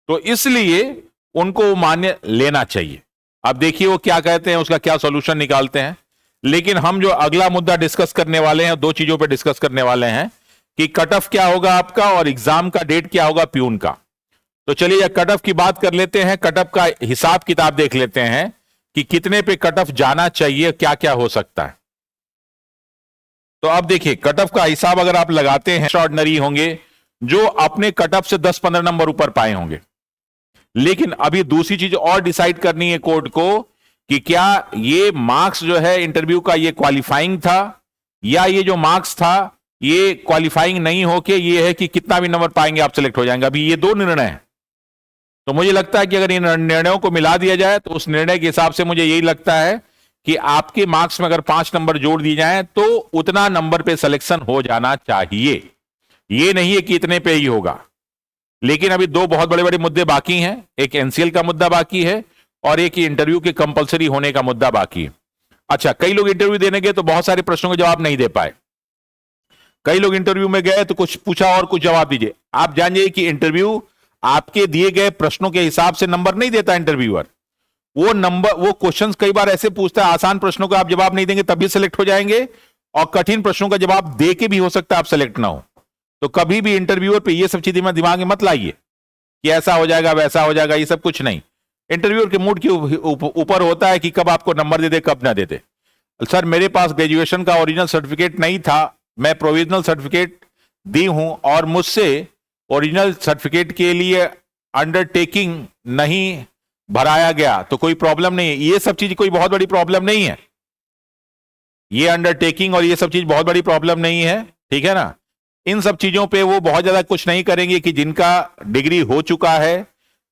तो इसलिए उनको मान्य लेना चाहिए। अब देखिए वो क्या कहते हैं, उसका क्या सॉल्यूशन निकालते हैं। लेकिन हम जो अगला मुद्दा डिस्कस करने वाले हैं, दो चीजों पे डिस्कस करने वाले हैं कि कट ऑफ क्या होगा आपका और एग्जाम का डेट क्या होगा प्यून का। तो चलिए कट ऑफ की बात कर लेते हैं, कट ऑफ का हिसाब किताब देख लेते हैं कि कितने पे कट ऑफ जाना चाहिए, क्या क्या हो सकता है। तो अब देखिए कट ऑफ का हिसाब अगर आप लगाते हैं, एक्स्ट्राऑर्डिनरी होंगे जो अपने कट ऑफ से 10-15 नंबर ऊपर पाए होंगे। लेकिन अभी दूसरी चीज और डिसाइड करनी है कोर्ट को कि क्या ये मार्क्स जो है इंटरव्यू का ये क्वालिफाइंग था या ये जो मार्क्स था ये क्वालिफाइंग नहीं होके ये है कि कितना भी नंबर पाएंगे आप सिलेक्ट हो जाएंगे। अभी ये दो निर्णय हैं। तो मुझे लगता है कि अगर इन निर्णयों को मिला दिया जाए तो उस निर्णय के हिसाब से मुझे यही लगता है कि आपके मार्क्स में अगर 5 नंबर जोड़ दिए जाएं तो उतना नंबर पे सिलेक्शन हो जाना चाहिए। ये नहीं है कि इतने पे ही होगा। लेकिन अभी दो बहुत बड़े बड़े मुद्दे बाकी हैं, एक एनसीएल का मुद्दा बाकी है और एक इंटरव्यू के कंपलसरी होने का मुद्दा बाकी है। अच्छा, कई लोग इंटरव्यू देने गए तो बहुत सारे प्रश्नों के जवाब नहीं दे पाए। कई लोग इंटरव्यू में गए तो कुछ पूछा और कुछ जवाब दीजिए। आप जानिए कि इंटरव्यू आपके दिए गए प्रश्नों के हिसाब से नंबर नहीं देता इंटरव्यूअर। वो क्वेश्चंस कई बार ऐसे पूछता है, आसान प्रश्नों का आप जवाब नहीं देंगे तब भी सिलेक्ट हो जाएंगे और कठिन प्रश्नों का जवाब दे के भी हो सकता है आप सिलेक्ट ना हो। तो कभी भी इंटरव्यूअर पे ये सब चीजें में दिमाग में मत लाइए कि ऐसा हो जाएगा वैसा हो जाएगा, ये सब कुछ नहीं। इंटरव्यूअर के मूड के ऊपर होता है कि कब आपको नंबर दे दे कब ना दे दे। सर मेरे पास ग्रेजुएशन का ओरिजिनल सर्टिफिकेट नहीं था, मैं प्रोविजनल सर्टिफिकेट दी हूं और मुझसे ओरिजिनल सर्टिफिकेट के लिए अंडरटेकिंग नहीं भराया गया तो कोई प्रॉब्लम नहीं है। ये सब चीज कोई बहुत बड़ी प्रॉब्लम नहीं है। ये अंडरटेकिंग और ये सब चीज बहुत बड़ी प्रॉब्लम नहीं है, ठीक है ना। इन सब चीजों पे वो बहुत ज्यादा कुछ नहीं करेंगे कि जिनका डिग्री हो चुका है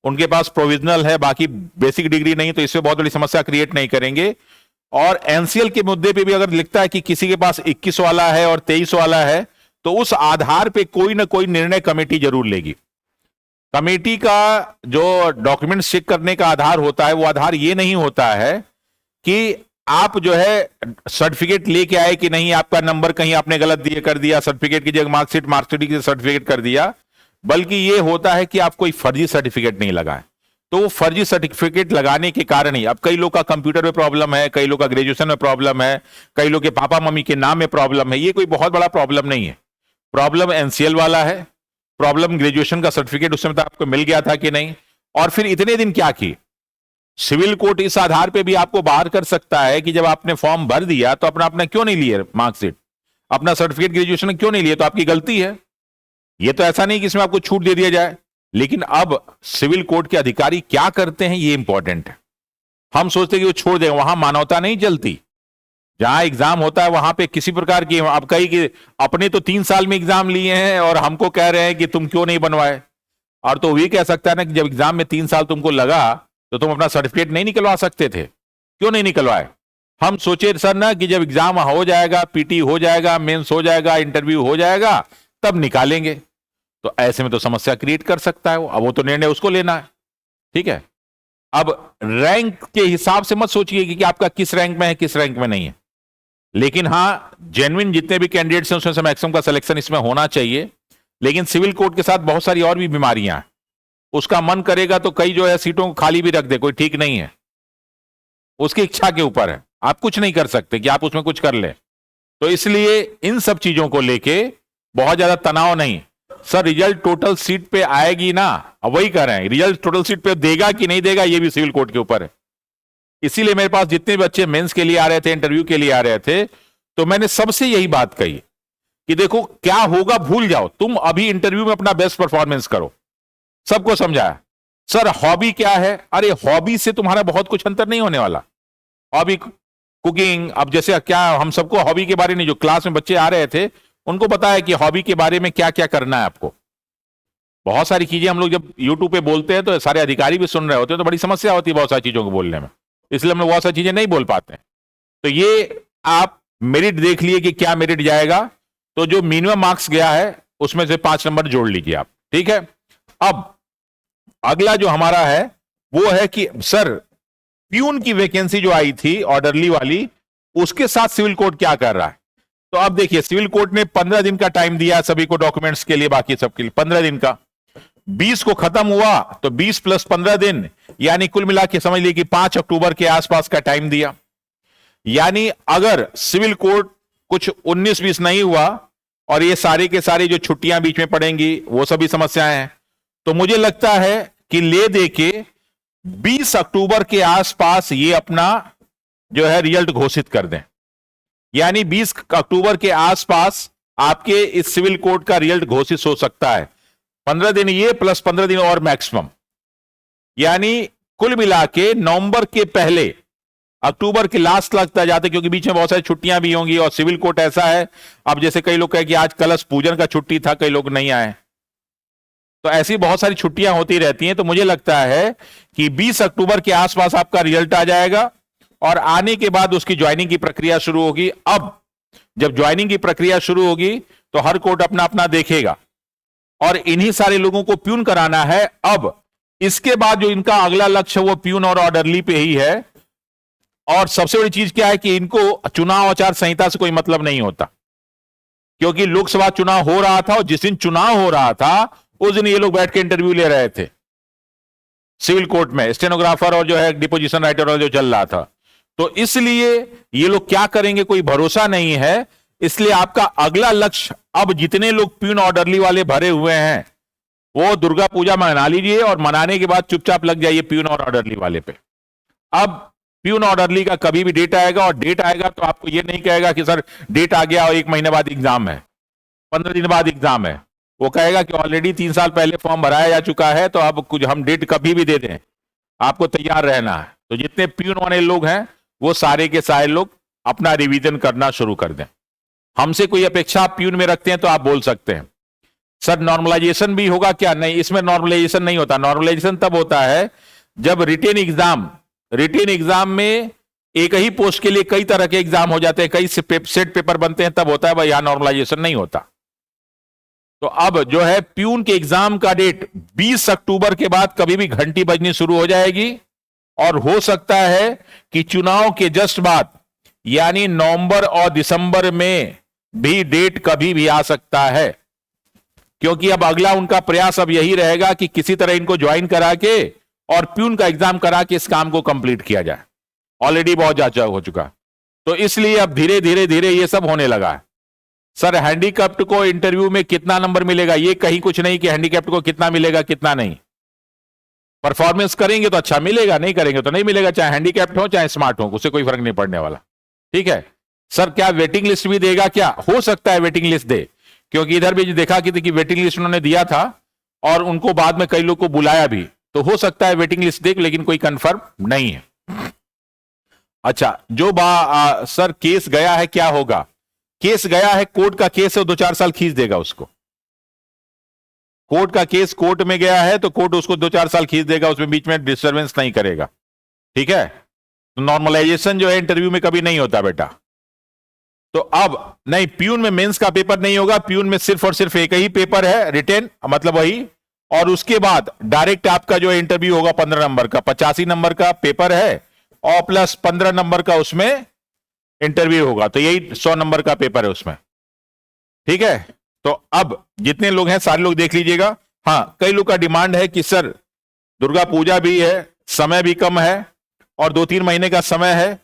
उनके पास प्रोविजनल है बाकी बेसिक डिग्री नहीं, तो इसमें बहुत बड़ी समस्या क्रिएट नहीं करेंगे। और एनसीएल के मुद्दे पे भी अगर लिखता है कि किसी के पास 21 वाला है और 23 वाला है तो उस आधार पे कोई ना कोई निर्णय कमेटी जरूर लेगी। कमेटी का जो डॉक्यूमेंट्स चेक करने का आधार होता है वो आधार ये नहीं होता है कि आप जो है सर्टिफिकेट लेके आए कि नहीं, आपका नंबर कहीं आपने गलत दिए कर दिया, सर्टिफिकेट की जगह मार्कशीट की सर्टिफिकेट कर दिया, बल्कि ये होता है कि आप कोई फर्जी सर्टिफिकेट नहीं लगाएं। तो वो फर्जी सर्टिफिकेट लगाने के कारण ही अब कई लोग का कंप्यूटर में प्रॉब्लम है, कई लोग का ग्रेजुएशन में प्रॉब्लम है, कई लोग के पापा मम्मी के नाम में प्रॉब्लम है। ये कोई बहुत बड़ा प्रॉब्लम नहीं है। प्रॉब्लम एनसीएल वाला है, प्रॉब्लम ग्रेजुएशन का सर्टिफिकेट उस समय तक आपको मिल गया था कि नहीं, और फिर इतने दिन क्या की। सिविल कोर्ट इस आधार पे भी आपको बाहर कर सकता है कि जब आपने फॉर्म भर दिया तो अपना क्यों नहीं लिए मार्कशीट, अपना सर्टिफिकेट ग्रेजुएशन क्यों नहीं लिए, तो आपकी गलती है। ये तो ऐसा नहीं कि इसमें आपको छूट दे दिया जाए। लेकिन अब सिविल कोर्ट के अधिकारी क्या करते हैं ये इंपॉर्टेंट है। हम सोचते हैं कि वो छोड़ देंगे, वहां मानवता नहीं चलती। जहां एग्जाम होता है वहां पे किसी प्रकार की, अब कई कि अपने तो 3 साल में एग्जाम लिए हैं और हमको कह रहे हैं कि तुम क्यों नहीं बनवाए। और तो ये कह सकता है ना कि जब एग्जाम में 3 साल तुमको लगा तो तुम अपना सर्टिफिकेट नहीं निकलवा सकते थे, क्यों नहीं निकलवाए। हम सोचे सर ना कि जब एग्जाम हो जाएगा, पीटी हो जाएगा, मेंस हो जाएगा, इंटरव्यू हो जाएगा तब निकालेंगे। तो ऐसे में तो समस्या क्रिएट कर सकता है वो। अब वो तो निर्णय उसको लेना है, ठीक है। अब रैंक के हिसाब से मत सोचिए कि आपका किस रैंक में है किस रैंक में नहीं है। लेकिन हां, जेन्युइन जितने भी कैंडिडेट्स हैं उसमें से मैक्सिमम का सिलेक्शन इसमें होना चाहिए। लेकिन सिविल कोर्ट के साथ बहुत सारी और भी बीमारियां हैं। उसका मन करेगा तो कई जो है सीटों को खाली भी रख दे, कोई ठीक नहीं है। उसकी इच्छा के ऊपर है, आप कुछ नहीं कर सकते कि आप उसमें कुछ कर ले। तो इसलिए इन सब चीजों को लेके बहुत ज्यादा तनाव नहीं। सर रिजल्ट टोटल सीट पे आएगी ना, अब वही कह रहे हैं, रिजल्ट टोटल सीट पे देगा कि नहीं देगा ये भी सिविल कोर्ट के ऊपर है। इसीलिए मेरे पास जितने बच्चे मेंस के लिए आ रहे थे, इंटरव्यू के लिए आ रहे थे, तो मैंने सबसे यही बात कही कि देखो क्या होगा भूल जाओ, तुम अभी इंटरव्यू में अपना बेस्ट परफॉर्मेंस करो। सबको समझाया। सर हॉबी क्या है, अरे हॉबी से तुम्हारा बहुत कुछ अंतर नहीं होने वाला। हॉबी कुकिंग, अब जैसे क्या हम सबको हॉबी के बारे में, जो क्लास में बच्चे आ रहे थे उनको पता है कि हॉबी के बारे में क्या क्या करना है आपको। बहुत सारी चीजें हम लोग जब यूट्यूब पे बोलते हैं तो सारे अधिकारी भी सुन रहे होते हैं, तो बड़ी समस्या होती है बहुत सारी चीजों को बोलने में, इसलिए हम लोग बहुत सारी चीजें नहीं बोल पाते हैं। तो ये आप मेरिट देख लिए कि क्या मेरिट जाएगा, तो जो मिनिमम मार्क्स गया है उसमें से 5 नंबर जोड़ लीजिए आप, ठीक है। अब अगला जो हमारा है वो है कि सर प्यून की वैकेंसी जो आई थी ऑर्डरली वाली, उसके साथ सिविल कोर्ट क्या कर रहा है। तो अब देखिए सिविल कोर्ट ने 15 दिन का टाइम दिया सभी को डॉक्यूमेंट्स के लिए, बाकी सबके लिए 15 दिन का। 20 को खत्म हुआ तो 20 प्लस 15 दिन, यानी कुल मिला के समझ लीजिए कि 5 अक्टूबर के आसपास का टाइम दिया। यानी अगर सिविल कोर्ट कुछ 19-20 नहीं हुआ और ये सारे के सारे जो छुट्टियां बीच में पड़ेंगी, वो सभी समस्याएं हैं, तो मुझे लगता है कि ले दे के 20 अक्टूबर के आसपास ये अपना जो है रिजल्ट घोषित कर दें। यानी 20 अक्टूबर के आसपास आपके इस सिविल कोर्ट का रिजल्ट घोषित हो सकता है। 15 दिन ये प्लस 15 दिन और मैक्सिमम, यानी कुल मिला के नवंबर के पहले अक्टूबर के लास्ट लगता जाते, क्योंकि बीच में बहुत सारी छुट्टियां भी होंगी और सिविल कोर्ट ऐसा है, अब जैसे कई लोग कहे कि आज कलश पूजन का छुट्टी था, कई लोग नहीं आए, तो ऐसी बहुत सारी छुट्टियां होती रहती हैं। तो मुझे लगता है कि 20 अक्टूबर के आसपास आपका रिजल्ट आ जाएगा और आने के बाद उसकी ज्वाइनिंग की प्रक्रिया शुरू होगी। अब जब ज्वाइनिंग की प्रक्रिया शुरू होगी तो हर कोर्ट अपना अपना देखेगा और इन्हीं सारे लोगों को प्यून कराना है। अब इसके बाद जो इनका अगला लक्ष्य वो प्यून और ऑर्डरली पे ही है। और सबसे बड़ी चीज क्या है कि इनको चुनाव आचार संहिता से कोई मतलब नहीं होता, क्योंकि लोकसभा चुनाव हो रहा था और जिस दिन चुनाव हो रहा था उस दिन ये लोग बैठ के इंटरव्यू ले रहे थे सिविल कोर्ट में, स्टेनोग्राफर और जो है डिपोजिशन राइटर और जो चल रहा था। तो इसलिए ये लोग क्या करेंगे कोई भरोसा नहीं है। इसलिए आपका अगला लक्ष्य, अब जितने लोग प्यून ऑर्डरली वाले भरे हुए हैं वो दुर्गा पूजा मना लीजिए और मनाने के बाद चुपचाप लग जाइए प्यून और ऑर्डरली वाले पे। अब प्यून ऑर्डरली का कभी भी डेट आएगा और डेट आएगा तो आपको ये नहीं कहेगा कि सर डेट आ गया और 1 महीने बाद एग्जाम है, 15 दिन बाद एग्जाम है। वो कहेगा कि ऑलरेडी 3 साल पहले फॉर्म भराया जा चुका है, तो अब कुछ हम डेट कभी भी दे दें, आपको तैयार रहना है। तो जितने प्यून वाले लोग हैं वो सारे के सारे लोग अपना रिवीजन करना शुरू कर दें। हमसे कोई अपेक्षा आप प्यून में रखते हैं तो आप बोल सकते हैं सर नॉर्मलाइजेशन भी होगा क्या? नहीं, इसमें नॉर्मलाइजेशन नहीं होता। नॉर्मलाइजेशन तब होता है जब रिटेन एग्जाम में एक ही पोस्ट के लिए कई तरह के एग्जाम हो जाते हैं, कई सेट पेपर बनते हैं, तब होता है भाई, यहां नॉर्मलाइजेशन नहीं होता। तो अब जो है प्यून के एग्जाम का डेट 20 अक्टूबर के बाद कभी भी घंटी बजनी शुरू हो जाएगी और हो सकता है कि चुनाव के जस्ट बाद यानी नवंबर और दिसंबर में भी डेट कभी भी आ सकता है, क्योंकि अब अगला उनका प्रयास अब यही रहेगा कि किसी तरह इनको ज्वाइन करा के और प्यून का एग्जाम करा के इस काम को कंप्लीट किया जाए। ऑलरेडी बहुत ज्यादा हो चुका, तो इसलिए अब धीरे धीरे धीरे ये सब होने लगा है। सर हैंडीकैप्ड को इंटरव्यू में कितना नंबर मिलेगा, ये कहीं कुछ नहीं कि हैंडीकैप्ड को कितना मिलेगा कितना नहीं। परफॉर्मेंस करेंगे तो अच्छा मिलेगा, नहीं करेंगे तो नहीं मिलेगा, चाहे हैंडीकैप्ड हो चाहे स्मार्ट हो, उससे कोई फर्क नहीं पड़ने वाला। ठीक है सर, क्या वेटिंग लिस्ट भी देगा? क्या हो सकता है वेटिंग लिस्ट दे, क्योंकि इधर भी देखा कि वेटिंग लिस्ट उन्होंने दिया था और उनको बाद में कई लोग को बुलाया भी, तो हो सकता है वेटिंग लिस्ट दे, लेकिन कोई कंफर्म नहीं है। अच्छा, जो सर केस गया है क्या होगा? केस गया है, कोर्ट का केस है, 2-4 साल खींच देगा उसको। कोर्ट का केस कोर्ट में गया है तो कोर्ट उसको 2-4 साल खींच देगा, उसमें बीच में डिस्टर्बेंस नहीं करेगा। ठीक है, तो नॉर्मलाइजेशन जो है इंटरव्यू में कभी नहीं होता बेटा। तो अब नहीं, प्यून में मेंस का पेपर नहीं होगा, प्यून में सिर्फ और सिर्फ एक ही पेपर है रिटेन, मतलब वही, और उसके बाद डायरेक्ट आपका जो इंटरव्यू होगा 15 नंबर का, 85 नंबर का पेपर है और प्लस 15 नंबर का उसमें इंटरव्यू होगा, तो यही 100 नंबर का पेपर है उसमें। ठीक है, तो अब जितने लोग हैं सारे लोग देख लीजिएगा। हाँ, कई लोग का डिमांड है कि सर दुर्गा पूजा भी है, समय भी कम है और 2-3 महीने का समय है,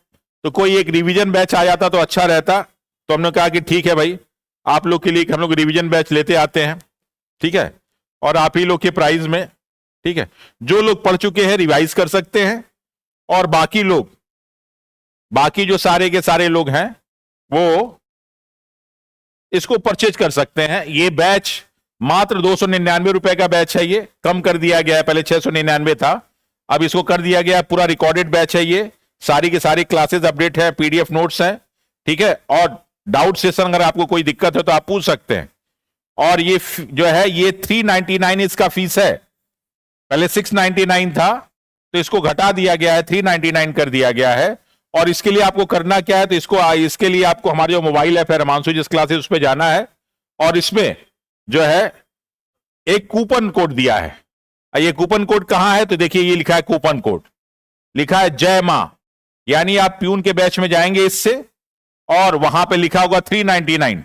तो कोई एक रिवीजन बैच आ जाता तो अच्छा रहता। तो हमने कहा कि ठीक है भाई, आप लोग के लिए हम लोग रिवीजन बैच लेते आते हैं। ठीक है, और आप ही लोग के प्राइस में। ठीक है, जो लोग पढ़ चुके हैं रिवाइज कर सकते हैं और बाकी लोग, बाकी जो सारे के सारे लोग हैं वो इसको परचेज कर सकते हैं। ये बैच मात्र 299 रुपए का बैच है, ये कम कर दिया गया है, पहले 699 था, अब इसको कर दिया गया। पूरा रिकॉर्डेड बैच है, ये सारी के सारी क्लासेस अपडेट है, पीडीएफ नोट्स हैं। ठीक है, और डाउट सेशन अगर आपको कोई दिक्कत है तो आप पूछ सकते हैं। और ये जो है ये 399 इसका फीस है, पहले 699 था तो इसको घटा दिया गया है, 399 कर दिया गया है। और इसके लिए आपको करना क्या है, तो इसके लिए आपको हमारे जो मोबाइल ऐप है रमांशु जिस क्लासेस, उस पर जाना है और इसमें जो है एक कूपन कोड दिया है। ये कूपन कोड कहां है, तो देखिए ये लिखा है, कूपन कोड लिखा है जय मां, यानी आप प्यून के बैच में जाएंगे इससे और वहां पे लिखा होगा 399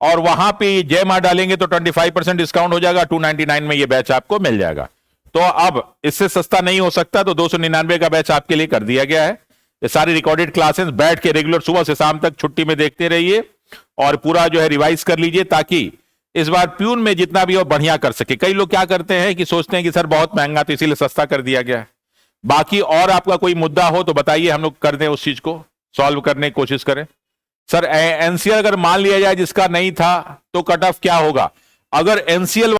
और वहां पे जय मां डालेंगे तो 25% डिस्काउंट हो जाएगा, 299 में ये बैच आपको मिल जाएगा। तो अब इससे सस्ता नहीं हो सकता, तो 299 का बैच आपके लिए कर दिया गया है। ये सारी रिकॉर्डेड क्लासेस बैठ के रेगुलर सुबह से शाम तक छुट्टी में देखते रहिए और पूरा जो है रिवाइज कर लीजिए, ताकि इस बार प्यून में जितना भी हो बढ़िया कर सके। कई लोग क्या करते हैं कि सोचते हैं कि सर बहुत महंगा तो इसीलिए सस्ता कर दिया गया है। बाकी और आपका कोई मुद्दा हो तो बताइए, हम लोग कर दें उस चीज को सॉल्व करने की कोशिश करें। सर एनसीएल अगर मान लिया जाए जिसका नहीं था तो कट ऑफ क्या होगा? अगर एनसीएल